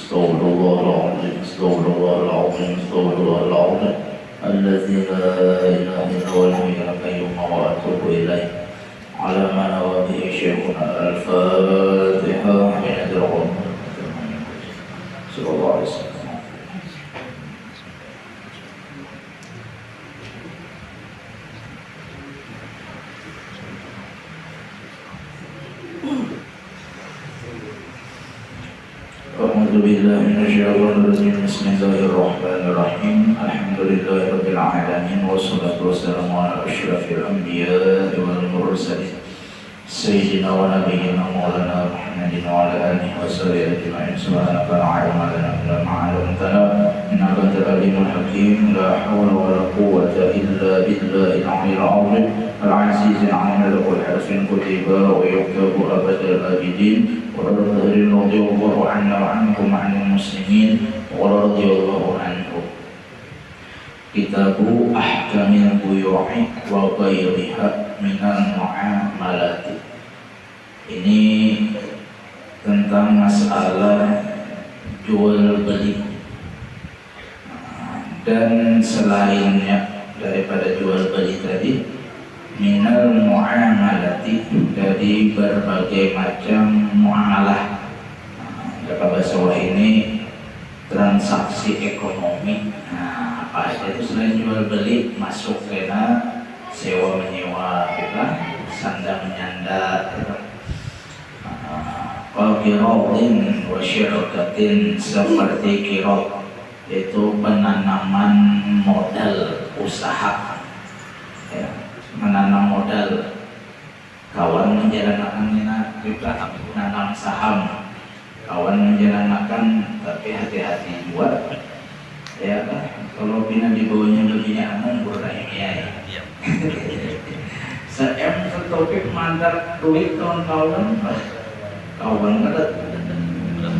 استغفر الله العظيم استغفر الله العظيم استغفر الله العظيم الذي لا إله إلا هو الحي القيوم وأتوب إليه على ما نوى به شيخنا الفاتحة من الرحمن صلى الله عليه وسلم. أعوذ بالله من الشيطان الرجيم بسم الله الرحمن الرحيم الحمد لله رب العالمين والصلاة والسلام على أشرف الأنبياء والمرسلين سيدنا ونبينا مولانا محمد وعلى آله وصحبه أجمعين سبحانك لا علم لنا إلا ما علمتنا إنك أنت العليم الحكيم لا حول ولا قوة إلا بالله العلي العظيم العزيز العليم له الحرف كتب ويكتب أبد الآبدين ورضي الله عنا وعنكم عن المسلمين ورضي الله عنكم. Kitabu Ahkamil Buyu'i wa Ghairiha minal Mu'amalati. Ini tentang masalah jual beli dan selainnya daripada jual beli tadi, minal mu'amalati, dari berbagai macam muamalah. Dalam bahasa ini transaksi ekonomi. Nah, apa aja itu selain jual beli masuk kena sewa menyewa, kita sanda menyanda, Qiratin wa syirkatin, seperti qirat itu penanaman modal usaha, ya, menanam modal. Kawan menjalankan juga menanam saham, kawan menjalankan tapi hati-hati jual, ya kan? Kalau bina di bawahnya begini aman berdaya ya. Saya topik mandar duit kawan-kawan, kawan kata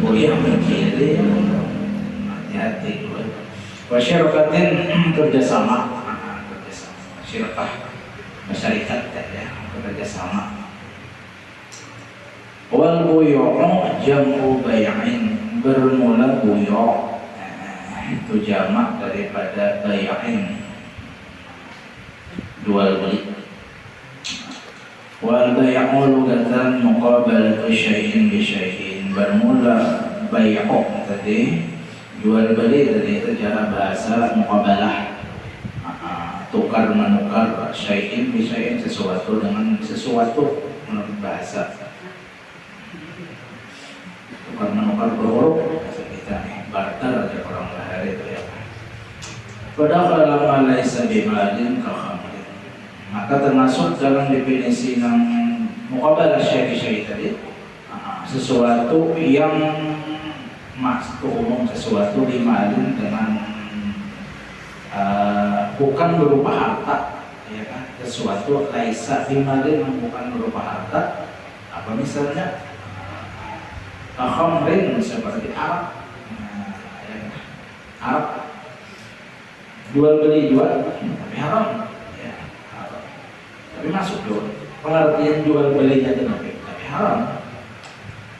boleh mencari, hati-hati jual. Wasyirkatin, kerjasama, syirkah masyarakat ya, kerjasama. Wal buyu'u jam'u bay'in, bermula buyu' itu jamak daripada bay'in, jual beli. Wal bay'u lugatan muqabalatu syai'in bi syai'in, bermula bay'u tadi jual beli tadi itu cara bahasa muqabalah, tukar menukar, syai'in bi syai'in, sesuatu dengan sesuatu menurut bahasa. Tukar menukar berhuruf bahasa kita nih, barter ada orang bahasa itu ya. Padahal lama laisa bimalin kakhamrin, maka termasuk dalam definisi yang muqabalah syai' tadi, sesuatu yang maksud umum, sesuatu bimalin dengan bukan berupa harta, ya kan? Sesuatu laisa bimalin bukan berupa harta. Apa misalnya? Khamrin, seperti Arab, Arab jual beli tapi haram, ya, haram. Tapi masuk dulu pengertian jual belinya tapi haram.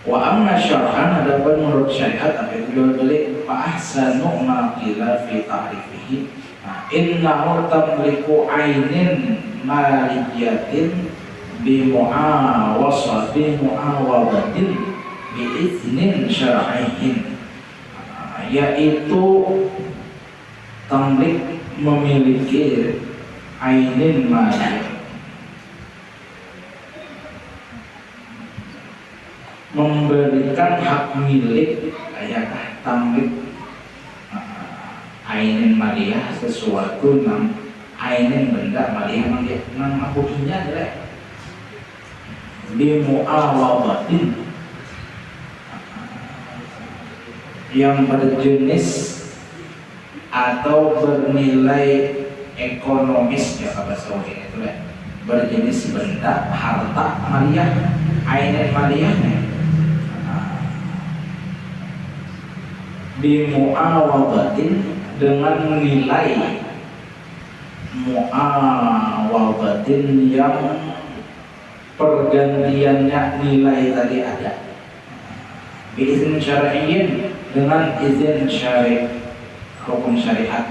Wa amma syar'an, adapun menurut syariat apa itu jual beli, fa ahsanu ma qila fi ta'rifihi, innahu tamliku ainin maliyatin bi mu'awabatin bi iznin syar'iyyin, yaitu tamlik, memiliki ainin maliyah, memberikan hak milik, ayakah tamlik ainin maliyah, sesuatu nang ainin benda maliyah nang abudinya adalah bimu'awabatin, yang berjenis atau bernilai ekonomis, ya bahasa ini itu lah, berjenis benda harta maliyah, ainin maliyahnya, bimu'awabatin, dengan nilai mu'awabatin yang pergantiannya nilai tadi ada, biizin syar'iyyin, dengan izin hukum syariat.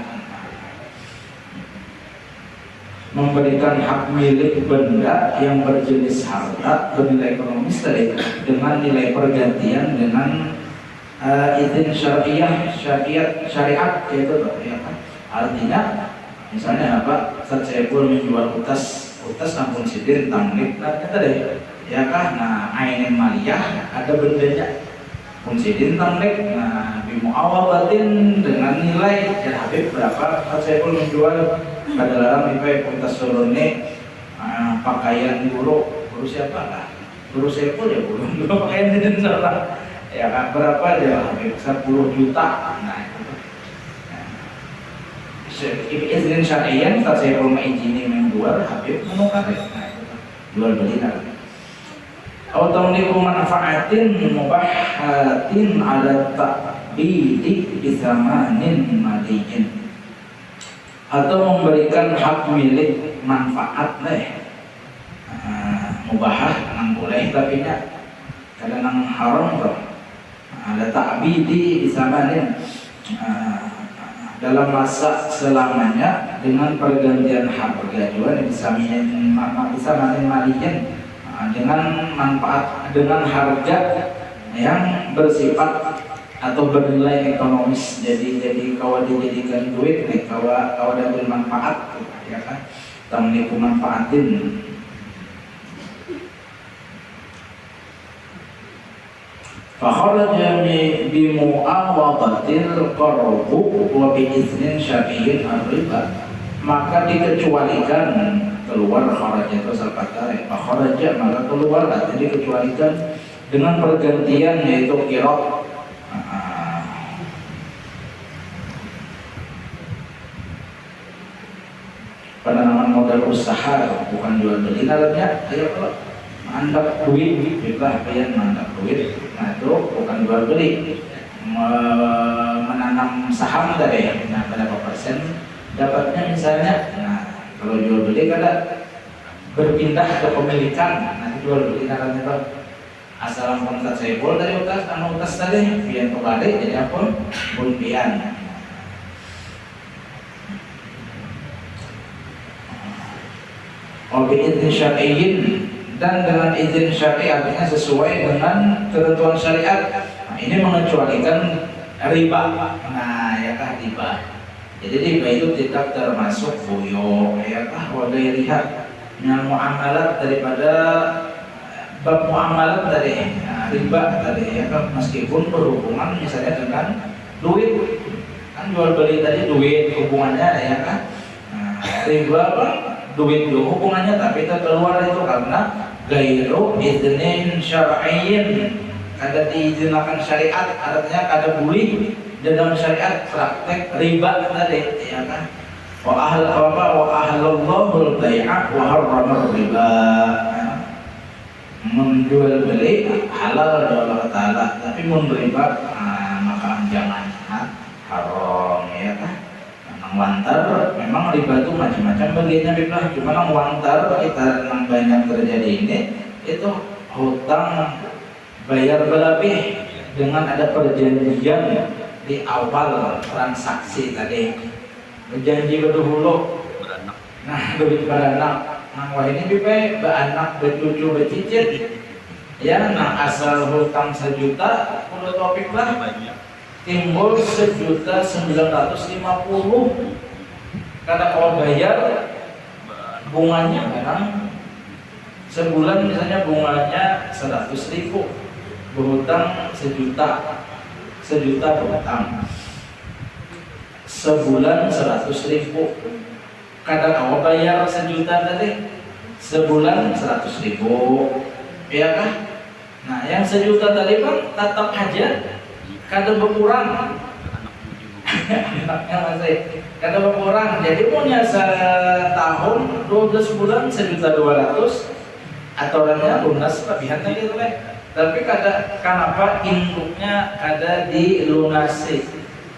Memberikan hak milik benda yang berjenis harta bernilai ekonomis tadi dengan nilai pergantian dengan izin syariat yaitu ya kan? Artinya misalnya apa, saya pun menjual utas nampun sidin tamlik tadi ya kan, nah ainin maliyah ada bendanya pun sidin tamlik, nah bimuawabatin dengan nilai ya Habib berapa, saya pun menjual pada larang ipai utas sorone pakaian guru siapa lah, guru saya pun ya guru pakaian sidin seorang ya kan, berapa dia Habib 10 juta, nah izin syariah saat saya rumah izin menjual Habib menukar, nah itu jual beli nanti. Atau niku manfaatin mubahatin ala ta'bidi bizamanin madiin, atau memberikan hak milik manfaat mubahah nang boleh tapi nya kadang nang haram bro. Ada ta'bidi bizamanin dalam masa selamanya dengan pergantian harga jual bisa manin malikin dengan manfaat, dengan harga yang bersifat atau bernilai ekonomis, jadi kawa dijadikan duit kawa dan bermanfaat ya kan, tamliku manfaatin. Fakharaja bimu'awadatil qarbu wa bi'iznin syar'iyyin ar-riba, maka dikecualikan keluar kharaja itu salpatare, fakharaja maka keluar artinya dikecualikan dengan pergantian yaitu qirab penanaman modal usaha bukan jual beli dalamnya, ayo kalau mandap duit bebas bayan mandap duit, nah itu bukan jual beli, menanam saham tadi, nah berapa persen dapatnya misalnya, nah kalau jual beli kada berpindah ke pemilikan, nanti jual beli dalamnya itu asal kontak saya pun dari utas tadi pian kembali jadi apa pun pian. Izin syar'iyyin, dan dengan izin syar'i artinya sesuai dengan ketentuan syariat. Nah, ini mengecualikan riba. Nah, ya kah riba. Jadi riba itu tidak termasuk buyo, ya kah wagairiha yang muamalat daripada bab muamalat tadi. Nah, riba tadi ya kah, meskipun berhubungan misalnya dengan duit. Kan jual beli tadi duit hubungannya ya kah. Nah, riba apa? Duit dulu hubungannya, tapi itu keluar itu karena gairu iznin syar'iyyin, kada diizinkan syariat, artinya kada boleh dalam syariat praktek riba tadi ya kan. Wa ahallallahu al-bai'a wa harrama riba, menjual beli halal Allah Ta'ala, tapi riba maka jangan haram ya kan. Wantar memang riba itu macam-macam bagiannya biblah, cuma yang wantar kita yang banyak terjadi ini itu hutang bayar berlebih dengan ada perjanjian di awal transaksi tadi, berjanji berdahulu nah duit beranak, nah wah ini bibay beranak bercucu bercicit ya, nah asal hutang 1 juta menurut topik lah timbul 1.950.000 karena kalau bayar bunganya kadang sebulan misalnya bunganya 100.000, berhutang 1 juta berhutang sebulan 100.000, kadang kalau bayar 1 juta tadi sebulan 100.000 ya kah. Nah yang 1 juta tadi kan tetap aja kada berkurang anaknya masih kada berkurang, jadi punya setahun 12 bulan 1.200.000 aturannya lunas lebihan lagi tuh tapi kada, kenapa induknya kada dilunasi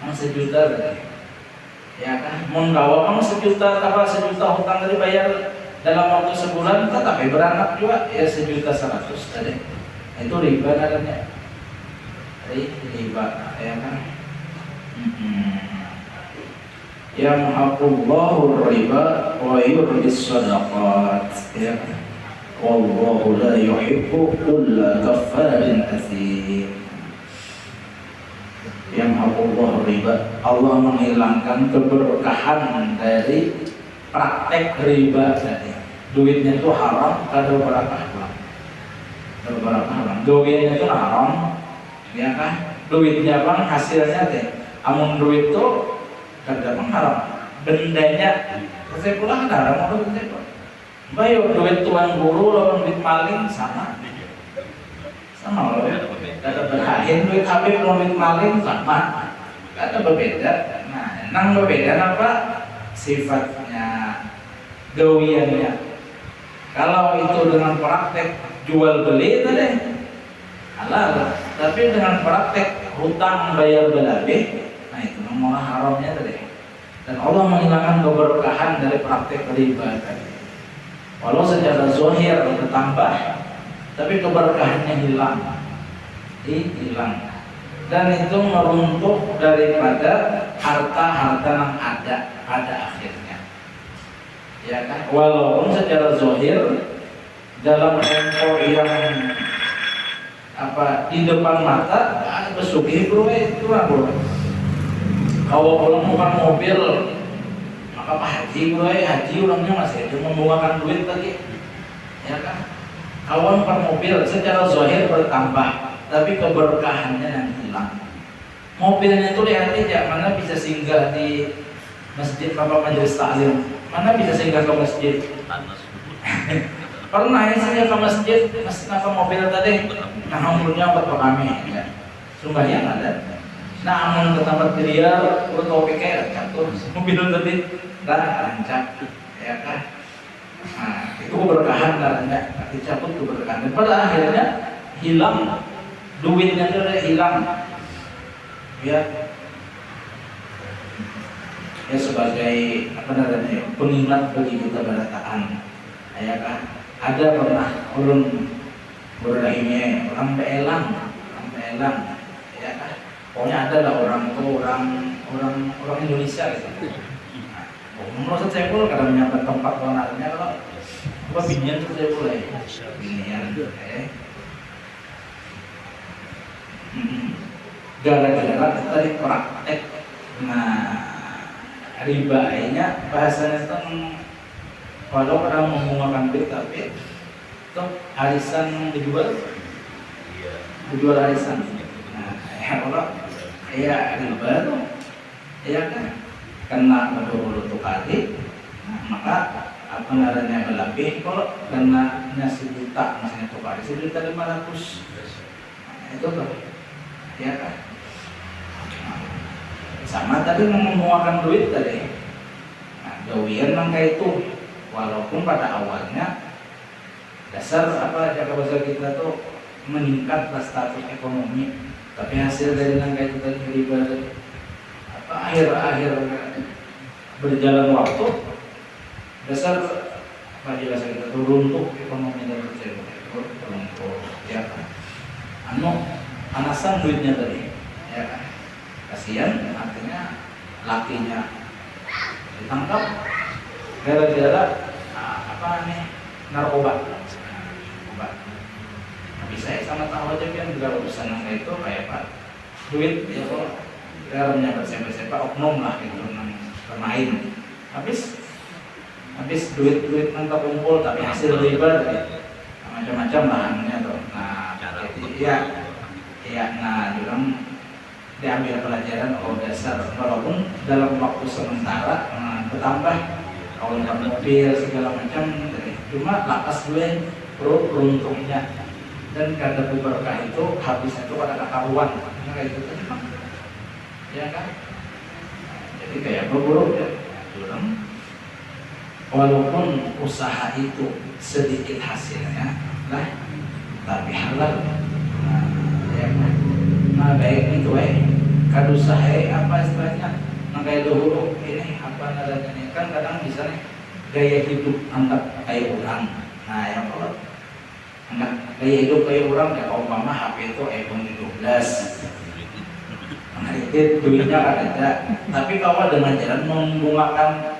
yang 1 juta tadi ya kan, menggawa 1 juta apa 1 juta hutang tadi bayar dalam waktu sebulan tetapi beranak juga ya 1.100.000 tadi, itu riba kadangnya. riba ya kan. Yamhaqullahu riba wa yurbis sadaqat ya kan. Wallahu la yuhibbu kulla kaffarin athim. Yamhaqullahu riba, Allah menghilangkan keberkahan dari praktek riba tadi. Duitnya itu haram, kada berkah haram. Duitnya itu haram, ya kan? Duitnya bang hasilnya teh, amun duit itu kada bang haram. Bendanya, saya pulang ada haram atau benda. Bayo duit tuan guru lawan duit maling sama loh. Kada berhain duit habib lawan duit maling sama, kada berbeda. Nah, nang berbeda apa? Sifatnya, gawiannya. Kalau itu dengan praktek jual beli itu deh halal, tapi dengan praktek hutang bayar belabe, nah itu malah haramnya tadi. Dan Allah menghilangkan keberkahan dari praktek riba tadi. Walau secara zahir bertambah, tapi keberkahannya hilang. Dan itu meruntuh daripada harta-harta yang ada pada akhirnya. Ya kan, walaupun secara zahir dalam tempo yang di depan mata ada besugih bro itu bro. Kalau pulang bukan mobil maka Pak Haji bro haji orangnya masih ada membawakan duit lagi ya kan. Kawan per mobil secara zahir bertambah tapi keberkahannya yang hilang. Mobilnya itu lihat aja mana bisa singgah di masjid apa majelis taklim, mana bisa singgah ke masjid. Pernah saya ke masjid, apa mobil tadi, nah umurnya buat kami, ya. Sumbangan ada. Nah amun ke tempat biliar, udah tau pikir, catur mobil tadi, dan rancak, ya kan. Nah itu keberkahan karena dicabut keberkahan. Dan pada akhirnya hilang, duitnya itu udah hilang, ya. Ya sebagai pengingat bagi kita berataan, ya kan. Ada pernah orang berahimnya orang beelang, ya kan. Pokoknya ada lah orang Indonesia gitu. Menurut saya pun kadang menyampai tempat warnanya kalau apa binian itu saya boleh binian, gara-gara tadi praktek. Nah riba-nya bahasanya itu walau orang menggunakan duit tapi itu arisan dijual arisan. Nah, ya kalau ya riba tuh ya kan kena betul kali, nah, maka apa namanya berlebih kalau kena sejuta misalnya tuh kali 1.500.000, nah, itu tuh ya kan. Nah, sama tadi menguangkan duit tadi. Nah, gawian nangka itu walaupun pada awalnya dasar jaga besar kita tuh meningkat status ekonomi, tapi hasil dari nangka itu tadi riba akhir berjalan waktu dasar bahasa kita tuh runtuh ekonomi dan runtuh ya kan. Anasan duitnya tadi ya kan. Kasihan artinya lakinya ditangkap gara-gara narkoba. Tapi saya sama tahu aja kan juga urusan yang itu kayak pak duit ya kok karena siapa oknum lah gitu bermain habis duit nanti kumpul tapi hasil riba macam-macam bahannya tuh. Nah nah juga diambil pelajaran dasar walaupun dalam waktu sementara bertambah kalau mobil segala macam, cuma lakas gue beruntungnya dan karena berkah itu habisnya itu pada ketahuan, kayak gitu tadi kan, ya kan? Jadi kayak berburu ya, walaupun usaha itu sedikit hasilnya lah, tapi halal, ya kan? Nah baik itu kado usaha apa istilahnya? Kayak dulu ini apa namanya kan kadang misalnya gaya hidup anggap kayak orang. Nah yang kalau anggap gaya hidup kayak orang kayak umpama HP itu iPhone 17 duitnya ada, tapi kalau dengan jalan membungakan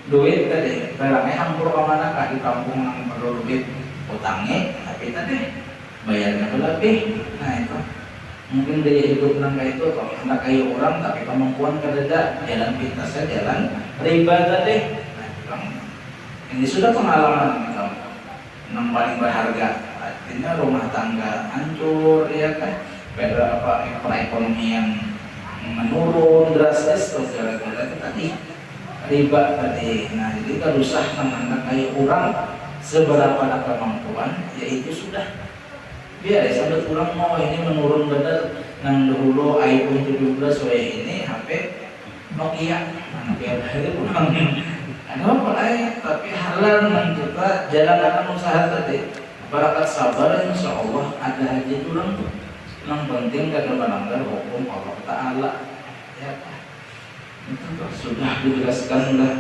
duit tadi, barangnya hampur kemana kah di kampung yang perlu duit utangnya, tapi tadi bayarnya lebih. Nah itu mungkin daya hidup nangka itu kalau hendak kayak orang tapi kemampuan kerja jalan pintasnya jalan riba tadi. Nah, ini sudah pengalaman yang paling berharga. Artinya rumah tangga hancur ya kan, beda apa perekonomian menurun drastis terus gara-gara itu tadi riba tadi. Nah jadi kalau usah anak kayak orang seberapa ada kemampuan yaitu sudah biar ya sampai kurang mau ini menurun benar. Nang dulu iPhone 17 ini HP Nokia, Nokia itu kurang ada apa tapi halal nang kita jalankan usaha tadi barakat sabar insya Allah ada aja tulang tuh. Yang penting kada melanggar hukum Allah Ta'ala ya itu sudah dijelaskan dah.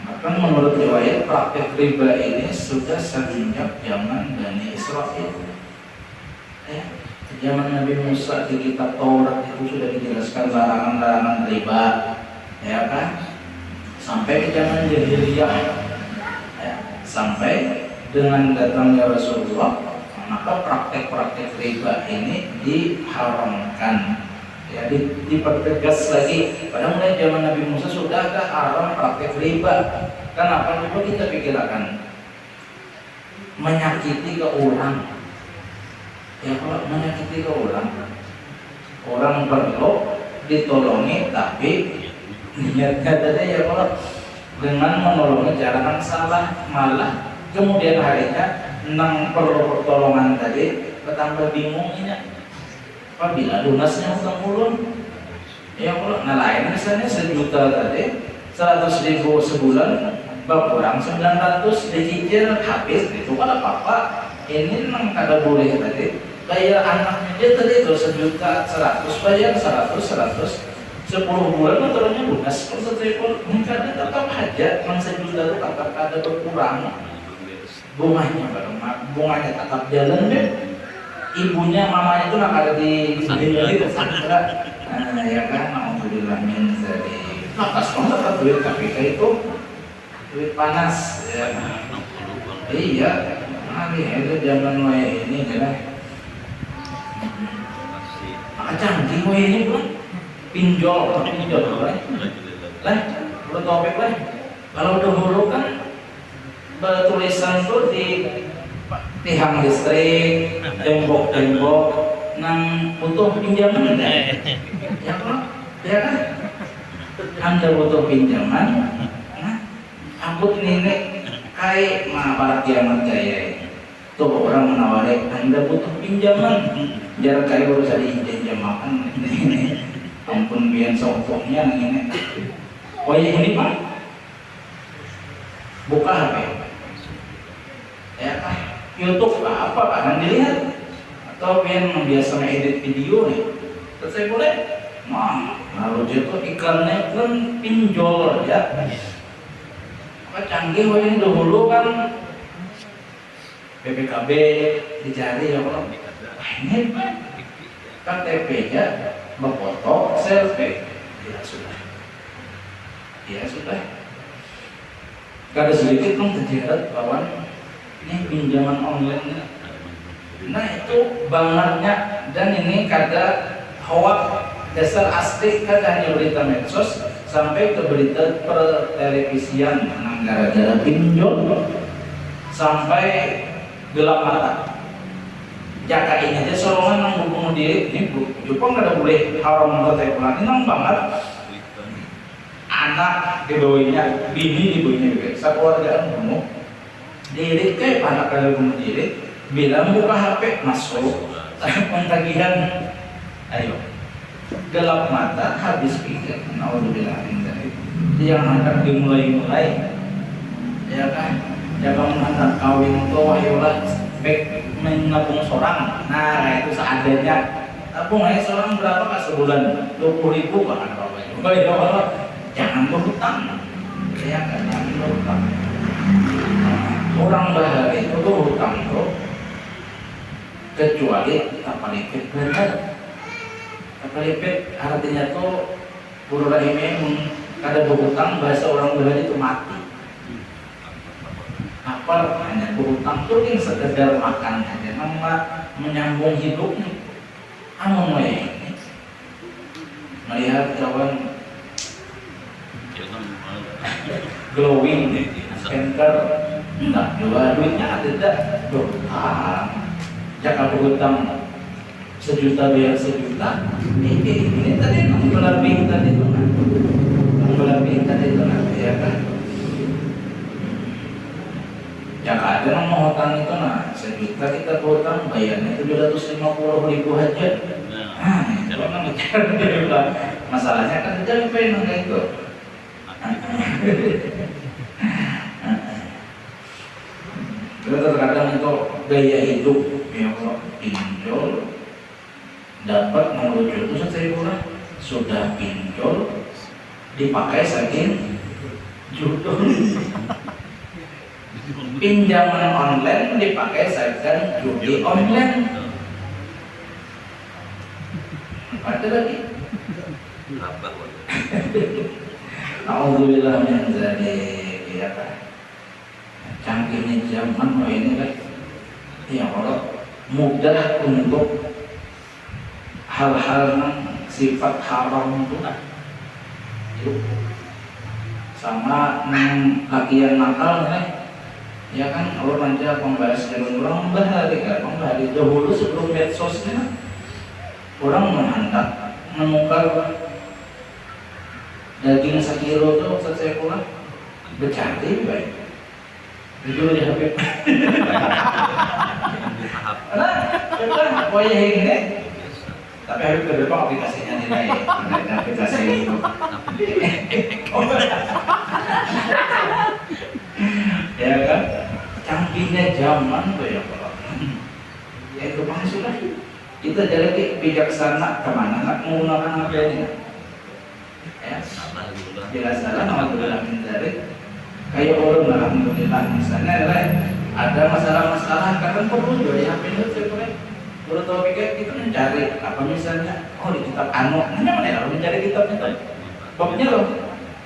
Bahkan menurut riwayat praktek riba ini sudah sejak zaman Bani Israil ya. Zaman Nabi Musa di kitab Taurat itu sudah dijelaskan larangan-larangan riba ya kan, sampai ke zaman Jahiliyah ya. Sampai dengan datangnya Rasulullah maka praktek-praktek riba ini diharamkan ya, dipertegas lagi. Pada mulai zaman Nabi Musa sudah ada haram praktek riba. Kenapa? Coba kita pikirkan, menyakiti ke orang ya, kalau menyakiti ke orang perlu ditolongi tapi niatnya tadi ya kalau dengan menolongnya jangan salah, malah kemudian harinya nang perlu pertolongan tadi bertambah bingung ini apabila lunasnya utang ulun ya kalau nelayan misalnya 1 juta tadi 100.000 sebulan berkurang 900 dicicil habis itu kan apa-apa. Ini nang kada boleh tadi kayak anaknya dia tadi itu 1.100.000 bayar 100 10 bulan turunnya lunas kalau 1.000 kada tetap aja nang 1 juta itu tetap ada berkurang bunganya tetap jalan deh. Ibunya mamanya itu nak ada di sini gitu ya kan. Alhamdulillah min dari lepas kontrak duit KPK itu duit panas ya. Iya itu zaman wae ini kan maka canggih wae ini kan pinjol lah udah topik lah. Kalau dahulu kan tulisan tuh di tiang listrik, tembok-tembok, nang butuh pinjaman ya kan? Ya kan? Anda butuh pinjaman, nah, aku nenek kayak para kiamat jaya tuh orang menawari Anda butuh pinjaman, jarak kayak harus ada izin makan ini, ampun biar sopoknya ini. Oh ya ini pak, buka HP. Ya kan, YouTube apa kan dilihat atau yang biasa ngedit video nih, terus saya boleh, lalu dia tuh iklannya kan pinjol ya, maka canggih ini dahulu kan BPKB dicari ya kalau ini KTP-nya berfoto selfie, ya sudah, gak ada sedikit pun terjerat lawan ini pinjaman online. Nah itu bangetnya dan ini kada hoak dasar asli kada hanya berita medsos sampai ke berita pertelevisian gara-gara pinjol sampai gelap mata. Jaka ini aja sorongan nang bunuh diri ini Jepang kada boleh haram kata pulang ini nang banget anak dibawinya bini dibawinya sekeluarga bunuh diri kayak anak kalau bunuh diri bilang buka HP masuk pentagihan ayo gelap mata habis pikir naudzubillah dari yang hendak dimulai-mulai ya kan jangan hendak kawin itu wahyolah baik menabung seorang nah itu seadanya tabung aja seorang berapa kah sebulan 20.000 bahkan kalau jangan berhutang ya kan jangan berhutang. Orang bahar itu hutang tuh kecuali tak paling benar Kapalipit artinya tuh Guru Rahimnya kada berhutang, bahasa orang Jawa itu mati. Apa hanya berhutang tuh yang sekedar makan aja, nama menyambung hidupnya. Anu ini melihat kawan glowing, center, enggak jual duitnya tidak berhutang. Jangan berhutang 1 juta biar 1 juta. Ini tadi lebih tadi itu lebih tadi itu ya kan. Ya ada yang mau hutang itu 1 juta kita berhutang bayarnya 750.000 aja. Itu memang masalahnya kan tidak pengen kayak itu. Terkadang itu gaya hidup yang pinjol dapat merujuk itu saya sudah pinjol dipakai saking judul pinjaman online dipakai saking judi online. Ada lagi. Alhamdulillah min dzalik ya kan. Canggihnya zaman ini kan ya Allah mudah untuk hal-hal yang sifat haram itu sama latihan nakal ya kan. Allah nanti membahas dengan orang membahas dahulu sebelum medsosnya orang menghantar menukar daging 1 kilo itu saya pulang bercantik baik itu di HP. Karena wajah ini tapi harus ke depan aplikasinya nilai aplikasi itu ya kan. Canggihnya zaman tuh ya Pak ya itu bang sudah kita jadi bijaksana kemana nggak menggunakan HP ini ya biasa alhamdulillah min dzalik. Kayak orang alhamdulillah misalnya ada masalah-masalah kadang perlu dari HP itu perlu tahu pikir kita mencari apa misalnya di kitab anu hanya mana ya mencari kitab itu babnya loh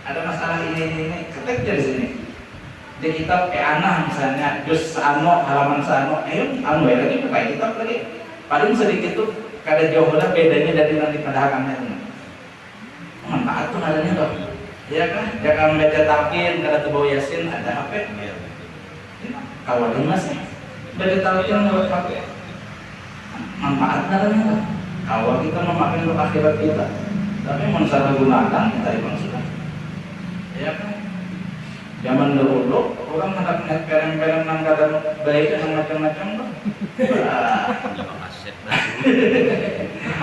ada masalah ini ketik dari sini di kitab ana misalnya juz anu halaman anu anu ya lagi pakai kitab lagi paling sedikit tuh kada jauh lah bedanya dari nanti pada hakamnya manfaat tuh adanya loh ya kan. Jangan baca takin kada tebau yasin ada HP kawan masih baca takin lewat HP manfaat adanya loh. Kalau kita memakai untuk akhirat kita tapi salah gunakan kita memang sudah ya kan. Zaman dahulu orang hendak net pereng-pereng nang kadang baik dan macam-macam tuh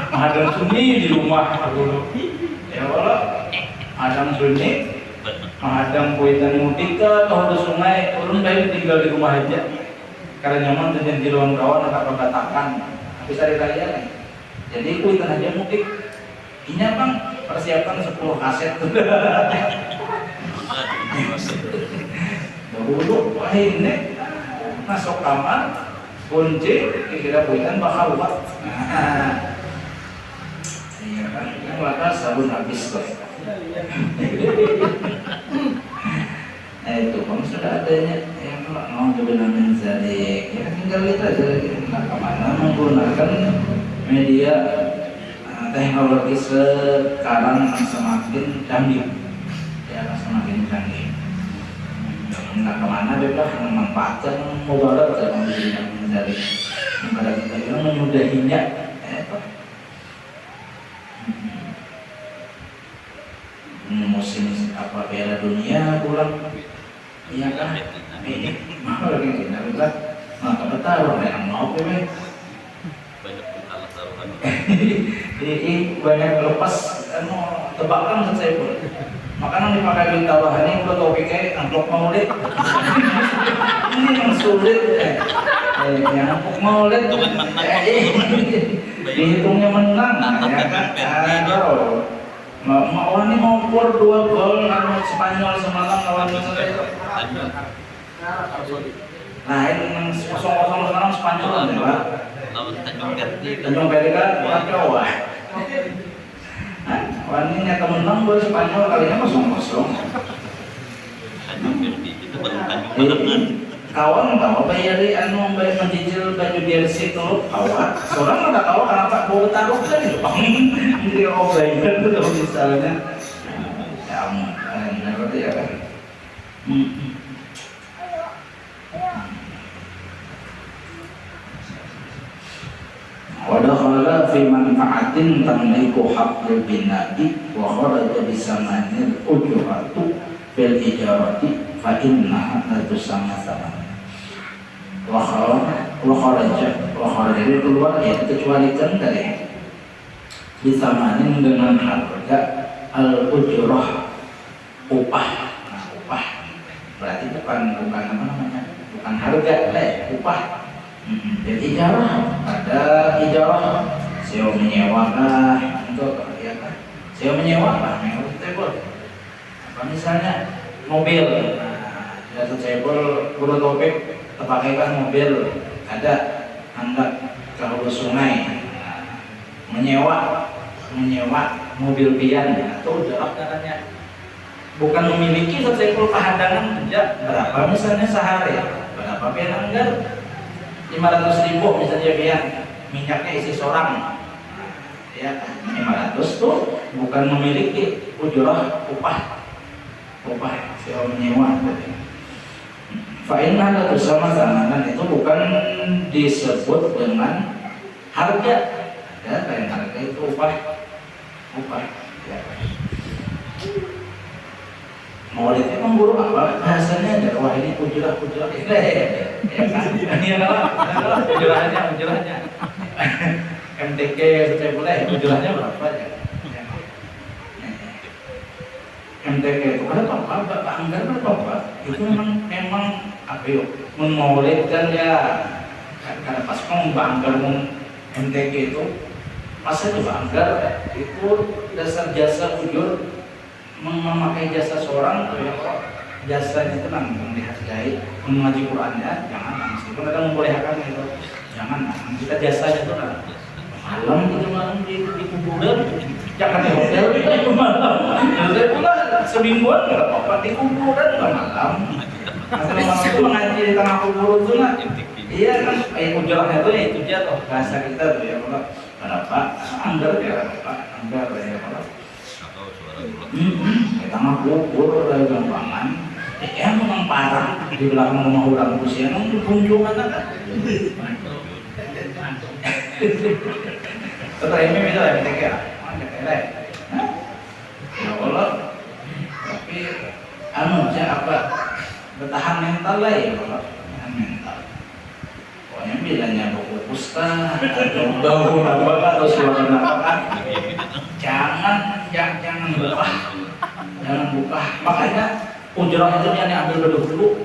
ada sunyi di rumah dulu ya Allah. Adang sunyi, adang kuitan mudik ke atau sungai, turun baik tinggal di rumah aja. Karena nyaman terjadi di ruang kawan atau katakan, bisa dikaya nih. Jadi kuitan aja mudik. Ini bang persiapan 10 kaset. Dahulu wah ini masuk kamar, kunci, kira kuitan bakal buat. Iya kan, yang laka sabun habis tuh. Nah itu kalau sudah adanya yang mau juga min dzalik ya tinggal kita aja kemana menggunakan media teknologi sekarang semakin canggih ya semakin canggih. Nggak kemana bebas memanfaatkan mudarat dalam diri min dzalik kepada kita yang memudahinya musim apa Piala Dunia pulang iya kan ini mau lagi kita udah nggak bertaruh yang mau banyak kalah taruhan ini banyak lepas tebakan saya pun makanan dipakai di taruhan ini udah topiknya amplop maulid ini yang sulit yang amplop maulid dihitungnya menang ya kan. Mau ini mau pur 2 gol lawan Spanyol semalam lawan Mesir itu. Nah ini 0-0 sekarang Spanyol kan ya Pak. Lawan Tanjung Perdikan kacau. Wanita temen-temen gue Spanyol kalinya kosong-kosong. Kawan tahu bayari anu bayar mencicil baju jersey tuh kawan. Seorang nggak tahu kenapa bawa taruh kan itu bang. Jadi bayar tuh kalau misalnya. Ya ampun, ngerti ya kan. Wadakhala fi manfaatin tamliku haqqul binati wa kharaja bisamanil ujuratu fil ijarati fa innaha la tusamma saman. Wa kharaja itu keluar ya dikecualikan dari bisamanin dengan harga al ujurah upah. Nah, upah berarti bukan apa namanya? Bukan harga, upah. Jadi ijarah, ada ijarah sewa menyewa kah, untuk ya kan? Sewa menyewa kah, menyewa table. Apa misalnya mobil, nah, jasa table, bulu topik, terpakaikan mobil, ada hendak ke hulu sungai, nah, menyewa mobil pian, atau ijarah katanya. Bukan memiliki jasa table kehadangan kerja berapa misalnya sehari, berapa pian anggar. 500.000 misalnya biar minyaknya isi seorang ya 500 tuh bukan memiliki ujurah upah sewa menyewa. Fa'inna la tusama zamanan itu bukan disebut dengan harga ya, kayak harga itu upah ya. Maulid itu memburu apa? Bahasanya ada wah ini ujurah ini ya kan? Ini adalah ujurahnya MTK saya boleh ujurahnya berapa ya? MTK itu kenapa Pak anggar berapa? Itu memang apa yuk? Maulid kan ya karena pas anggar MTK itu masa coba anggar itu dasar jasa ujur memakai jasa seorang tuh ya kok jasa itu langsung dihargai mengaji Qurannya jangan meskipun ada membolehkan itu jangan kita jasanya itu kan malam di kuburan jangan di hotel itu malam saya pula semingguan nggak apa-apa di kuburan nggak malam malam itu mengaji di tengah kubur itu lah iya kan ujurahnya itu ya itu jatuh bahasa kita tuh ya kalau berapa anggar ya pak anggar ya kalau kita mah kubur dari gampangan ya memang parah di belakang rumah orang usia itu kunjungan kan setelah ini misalnya MTK ya Allah tapi apa bertahan mental lah ya kalau mental pokoknya bilangnya buku pusta atau bau apa atau suara apa jangan buka makanya ujurah itu yang diambil dulu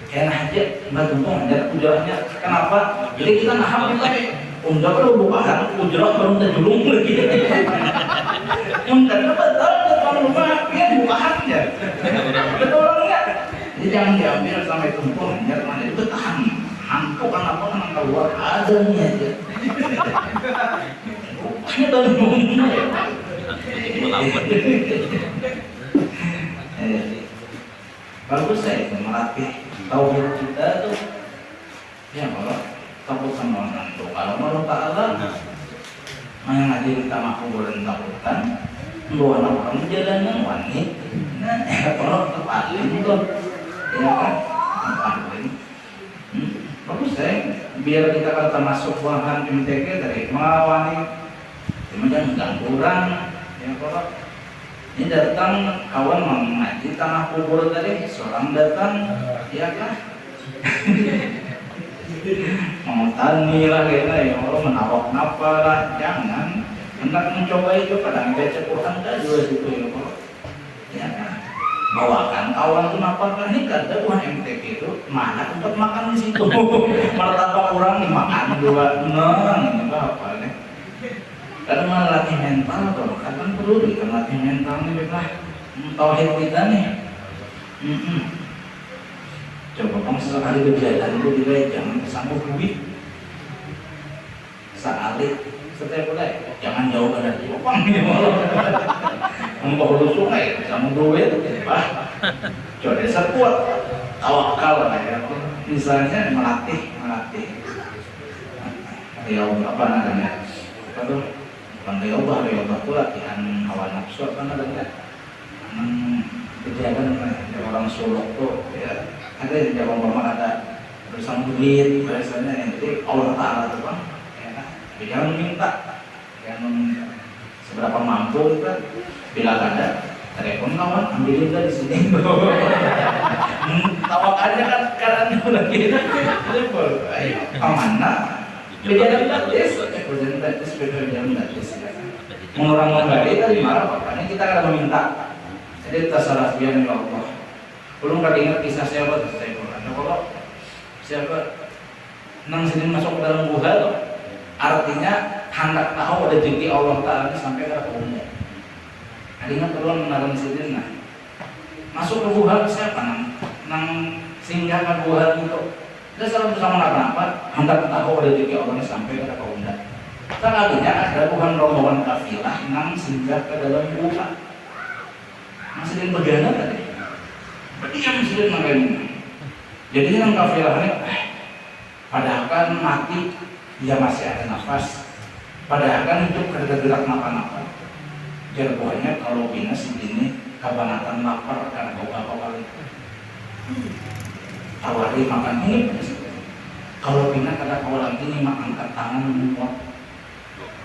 enak aja nggak tumpung ada ujurahnya kenapa jadi kita paham lagi nggak perlu bukaan ujurah baru kita julung lagi nggak betul kalau lupa ya bukaan aja betul nggak jadi jangan diambil sampai tumpung ya mana itu tahan hantu kan apa kan keluar adanya aja ini tumpung bagus saya melatih tauhid kita tuh ya kalau takut sama orang tuh kalau mau Ta'ala yang ngaji kita makhluk takutan dua orang jalanan wanit nah kalau tepatin tuh ya kan tepatin bagus saya biar kita kata masuk bahan MTK dari mengawani kemudian mengganggu orang ya kalau ini datang kawan mau ngaji tanah kubur tadi seorang datang ya kan mau tani lah kayaknya ya Allah menawak napa lah jangan hendak mencoba itu kadang baca Quran kan juga situ ya Allah ya kan bawakan kawan itu napa kan ini kada buah MTK itu mana tempat makan di situ martabak orang dimakan dua ini apa nih karena melatih mental kalau kan perlu kita latih mental nih lah tauhid kita nih coba kamu sesekali kejadian itu tidak jangan kesanggup duit sekali setiap bulan jangan jauh dari Jepang nih membawa sungai sama duit pak coba desa kuat tawakal ya misalnya melatih ya apa namanya apa tuh bukan riyadhah tuh latihan hawa nafsu apa namanya kejadian orang suluk tuh ya ada di Jawa ada bersama duit biasanya itu Allah Ta'ala tuh bang ya, jangan minta seberapa mampu kan bila ada telepon kawan ambilin dari sini tawakannya kan karena udah gitu ayo kemana kejadian gratis mengurang memberi tadi marah makanya kita akan meminta jadi terserah ya Allah belum kali ingat kisah siapa ada kalau siapa nang sini masuk ke dalam gua loh artinya hendak tahu rezeki Allah Ta'ala sampai ke umumnya adanya turun menaruh sidin nah masuk ke gua siapa nang singgah ke gua itu dia selalu bersama apa hendak tahu rezeki Allah sampai ke umumnya sekalinya ada bukan rombongan kafilah nang singgah ke dalam gua masih berjalan tadi berarti yang muslim makanya jadi yang kafirahnya padahal kan mati dia masih ada nafas padahal kan hidup kada gerak napa-napa jargonya kalau bina sini kabanatan lapar karena bau apa kali tawari makan ini kalau bina kada kau lagi nih makan tangan membuat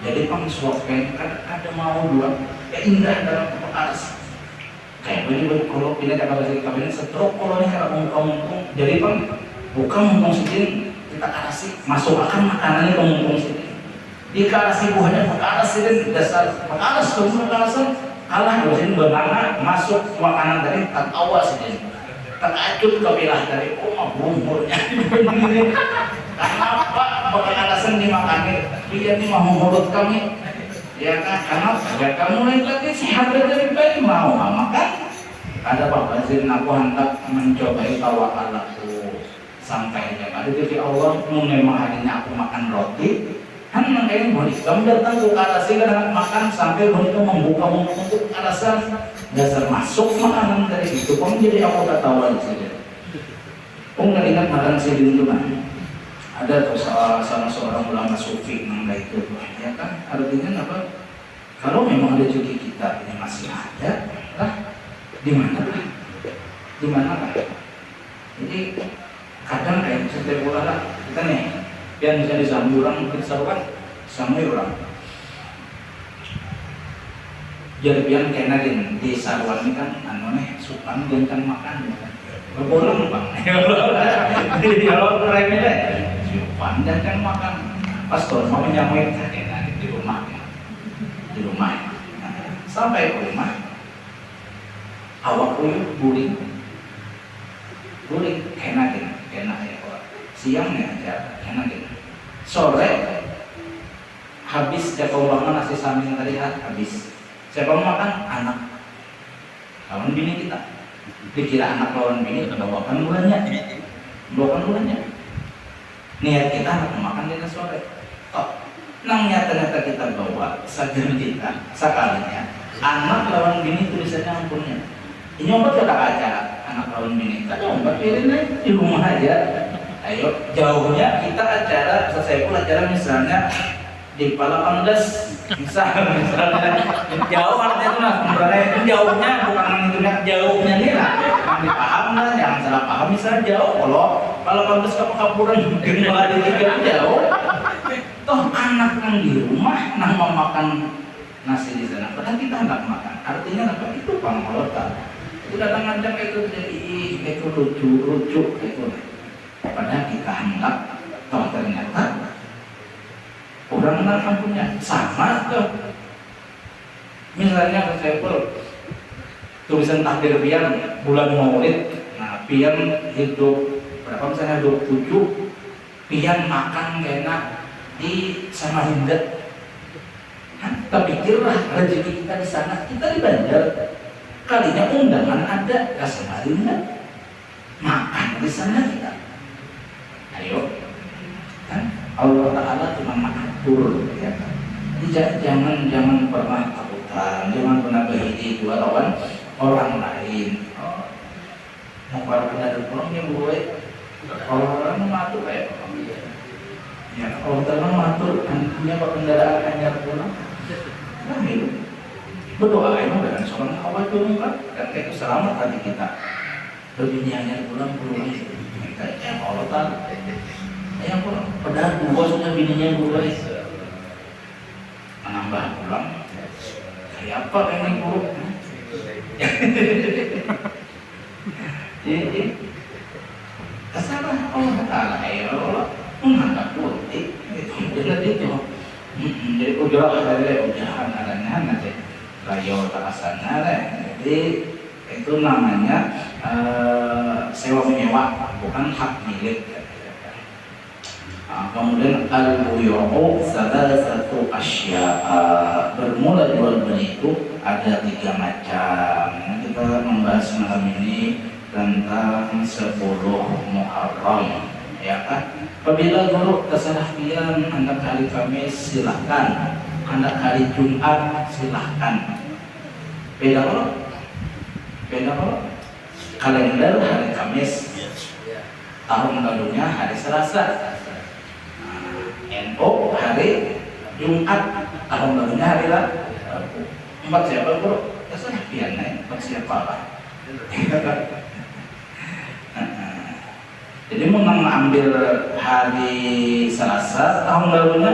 jadi pengsuapkan kada mau dua ya indah dalam perkaras kayak begini kalau pindah ke bahasa kabinet setruk kalau ini karena mumpung jadi bang bukan mumpung sedih kita kasih masuk akan makanannya ke mumpung sedih di kasih buahnya pekaras sedih dasar pekaras semua pekarasan kalah dosen benana masuk makanan dari tak awal sedih terkajut kepilah dari bumburnya kenapa pekarasan dimakanin dia ini mau mulut kami ya kan karena agar kamu lagi sehat dari bayi mau makan ada Pak Bazir aku hendak mencobai tawakal aku sampai jam ada jadi Allah memang harinya aku makan roti kan makanya boleh kamu datang ke karasi kan makan sampai boleh membuka untuk karasan dasar masuk makanan dari itu kamu jadi aku tak tahu saja kamu nggak ingat makan sidin itu kan ada tuh salah seorang ulama sufi yang itu ya kan artinya apa kalau memang rezeki kita ini masih ada lah di mana lah jadi kadang kayak setiap bulan kita nih yang bisa disambung orang disarukan sampai orang jadi biar kena di saruan ini kan anu nih sukan jangan makan berbolong bang kalau remeh deh sukan jangan makan pastor mau nyamuk di rumah sampai ke rumah awak buling kena ya siangnya aja kena sore habis siapa bangun nasi samping tadi habis siapa makan anak lawan bini kita dikira anak lawan bini bawakan bulannya niat kita anak makan di sore nang nyata-nyata kita bawa sajen kita sekalinya anak lawan bini tulisannya ampunnya ini obat kata acara anak lawan bini kita obat piring di rumah aja ayo jauhnya kita acara selesai pun acara misalnya di Pala 18 misalnya jauh artinya itu lah sebenarnya jauhnya bukan menentukan jauhnya nih lah dipaham lah jangan salah paham misalnya jauh kalau Pala 18 ke Pekapuran mungkin malah di tiga jauh toh anak yang di rumah nang mau makan nasi di sana padahal kita hendak makan artinya apa itu pangkolotan itu kadang-kadang itu jadi itu lucu itu padahal kita hendak toh ternyata orang hendak punya sama tuh misalnya saya tulisan takdir pian bulan Maulid nah pian hidup berapa misalnya 27 pian makan enak di Samarinda terpikirlah rezeki kita di sana kita di bandar kalinya undangan ada ke Samarinda makan di sana kita ayo kan Allah Ta'ala cuma makan atur ya kan. Jangan pernah takutan, jangan pernah berhenti dua lawan orang lain. Yang para pendadak pulangnya boleh orang matur kayak ya orang matur punya pak kendaraan hanya pulang nah itu berdoa emang dengan seorang awal dulu kan dan itu selamat hati kita lebihnya hanya pulang kayaknya Allah tahu yang pulang padahal bosnya bininya boleh menambah pulang kayak apa yang buruk jadi kesalahan Allah Ta'ala ya Allah menghadap putih itu jadi ujrah dari ujahan adanya nanti layo terasanya jadi itu namanya sewa menyewa bukan hak milik. Kemudian al-buyu'u salasatu asya'a bermula jual beli itu ada 3 macam. Kita membahas malam ini tentang 10 Muharram ya kan. Apabila guru kesalahan hendak hari Kamis silahkan, hendak hari Jumat silahkan. Beda kalau kalender hari Kamis, tahun lalunya hari Selasa. NO hari Jumat, tahun lalunya hari Rabu. 4 siapa bro? Terserah pian 4 siapa lah. Jadi mau ambil hari Selasa tahun lalunya